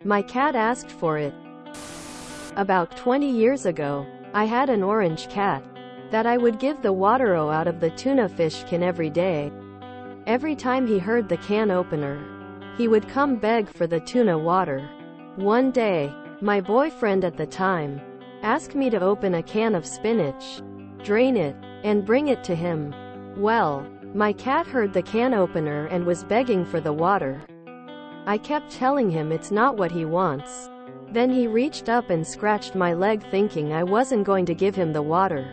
My cat asked for it. About 20 years ago, I had an orange cat that I would give the water out of the tuna fish can every day. Every time he heard the can opener, he would come beg for the tuna water. One day, my boyfriend at the time asked me to open a can of spinach, drain it, and bring it to him. Well, my cat heard the can opener and was begging for the water. I kept telling him it's not what he wants. Then he reached up and scratched my leg thinking I wasn't going to give him the water.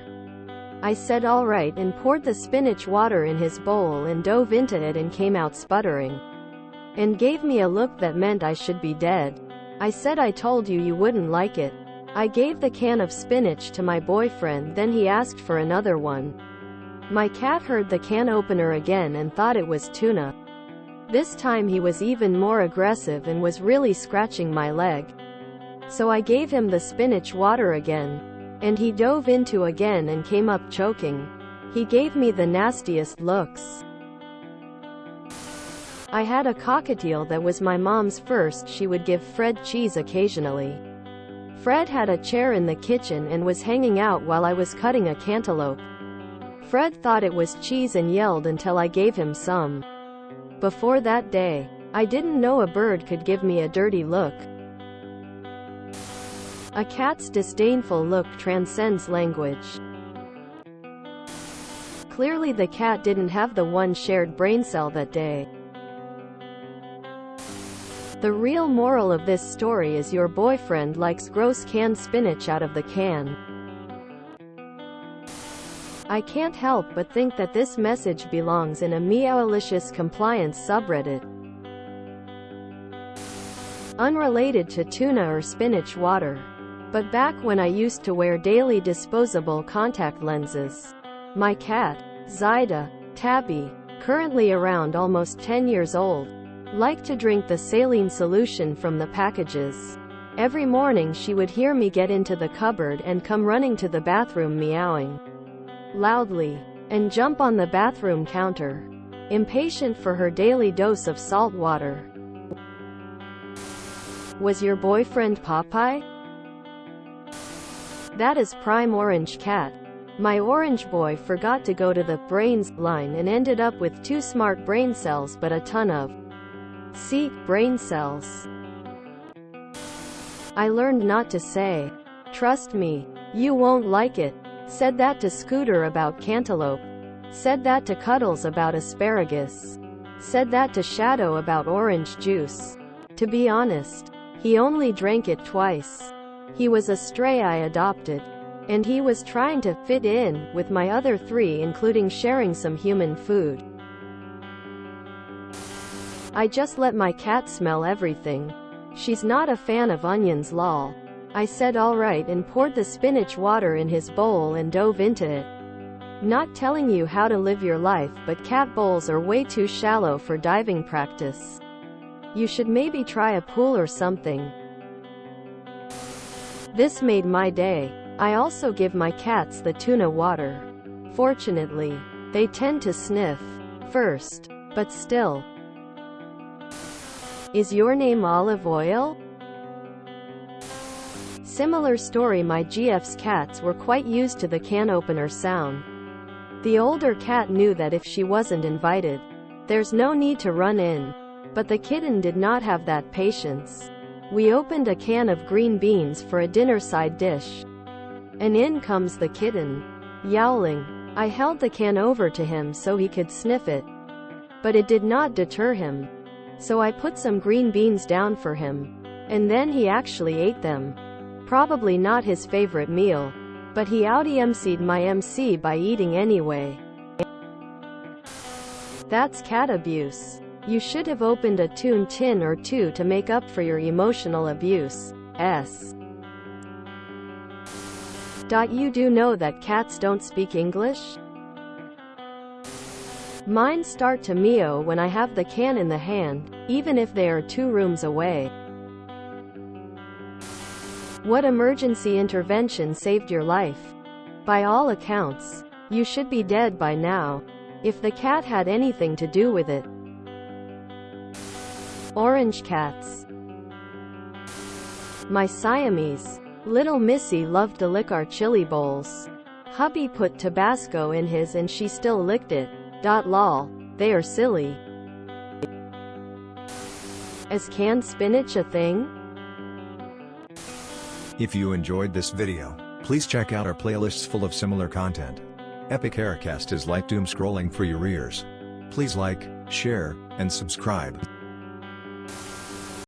I said alright and poured the spinach water in his bowl and dove into it and came out sputtering, and gave me a look that meant I should be dead. I said I told you you wouldn't like it. I gave the can of spinach to my boyfriend, then he asked for another one. My cat heard the can opener again and thought it was tuna. This time he was even more aggressive and was really scratching my leg. So I gave him the spinach water again, and he dove into again and came up choking. He gave me the nastiest looks. I had a cockatiel that was my mom's first. She would give Fred cheese occasionally. Fred had a chair in the kitchen and was hanging out while I was cutting a cantaloupe. Fred thought it was cheese and yelled until I gave him some. Before that day, I didn't know a bird could give me a dirty look. A cat's disdainful look transcends language. Clearly the cat didn't have the one shared brain cell that day. The real moral of this story is your boyfriend likes gross canned spinach out of the can. I can't help but think that this message belongs in a MaliciousCompliance subreddit. Unrelated to tuna or spinach water. But back when I used to wear daily disposable contact lenses, my cat, Zyda, Tabby, currently around almost 10 years old, liked to drink the saline solution from the packages. Every morning she would hear me get into the cupboard and come running to the bathroom meowing loudly, and jump on the bathroom counter, impatient for her daily dose of salt water. Was your boyfriend Popeye? That is prime orange cat. My orange boy forgot to go to the brains line and ended up with 2 smart brain cells but a ton of brain cells. I learned not to say, "Trust me, you won't like it." Said that to Scooter about cantaloupe. Said that to Cuddles about asparagus. Said that to Shadow about orange juice. To be honest, he only drank it twice. He was a stray I adopted, and he was trying to fit in with my other 3, including sharing some human food. I just let my cat smell everything. She's not a fan of onions lol. I said alright and poured the spinach water in his bowl and dove into it. Not telling you how to live your life, but cat bowls are way too shallow for diving practice. You should maybe try a pool or something. This made my day. I also give my cats the tuna water. Fortunately, they tend to sniff first, but still. Is your name Olive Oil? Similar story. My GF's cats were quite used to the can opener sound. The older cat knew that if she wasn't invited, there's no need to run in. But the kitten did not have that patience. We opened a can of green beans for a dinner side dish, and in comes the kitten, yowling. I held the can over to him so he could sniff it, but it did not deter him. So I put some green beans down for him, and then he actually ate them. Probably not his favorite meal, but he out-EMC'd my MC by eating anyway. That's cat abuse. You should have opened a tune tin or 2 to make up for your emotional abuse. You do know that cats don't speak English? Mine start to meow when I have the can in the hand, even if they are 2 rooms away. What emergency intervention saved your life? By all accounts, you should be dead by now, if the cat had anything to do with it. Orange cats. My Siamese. Little Missy loved to lick our chili bowls. Hubby put Tabasco in his and she still licked it. Lol. They are silly. Is canned spinach a thing? If you enjoyed this video, please check out our playlists full of similar content. Epic Haircast is like doom scrolling for your ears. Please like, share, and subscribe.